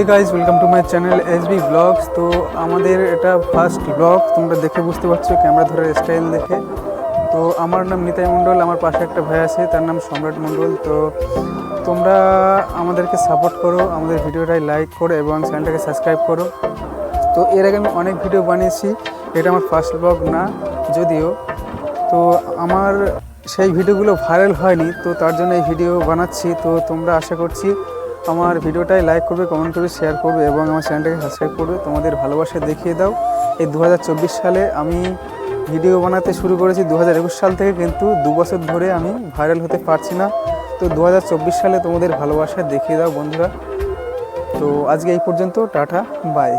Guys, welcome to my channel SB blogs. তো আমাদের এটা ফার্স্ট ব্লগ, তোমরা দেখে বুঝতে পারছো ক্যামেরা ধরার স্টাইল দেখে। তো আমার নাম নিতাই মণ্ডল, আমার পাশে একটা ভাই আছে, তার নাম সম্রাট মণ্ডল। তো তোমরা আমাদেরকে সাপোর্ট করো, আমাদের ভিডিওটাই লাইক করো এবং চ্যানেলটাকে সাবস্ক্রাইব করো। তো এর আগে আমি অনেক ভিডিও বানিয়েছি, এটা আমার ফার্স্ট ব্লগ না যদিও। তো আমার সেই ভিডিওগুলো ভাইরাল হয়নি, তো তার জন্য এই ভিডিও বানাচ্ছি। তো তোমরা আশা করছি আমার ভিডিওটাই লাইক করবে, কমেন্ট করবে, শেয়ার করবে এবং আমার চ্যানেলটাকে সাবস্ক্রাইব করবে। তোমাদের ভালোবাসা দেখিয়ে দাও। এই 2024 সালে আমি ভিডিও বানাতে শুরু করেছি 2021 সাল থেকে, কিন্তু 2 বছর ধরে আমি ভাইরাল হতে পারছি না। তো 2024 সালে তোমাদের ভালোবাসা দেখিয়ে দাও বন্ধুরা। তো আজকে এই পর্যন্ত, টাটা বাই।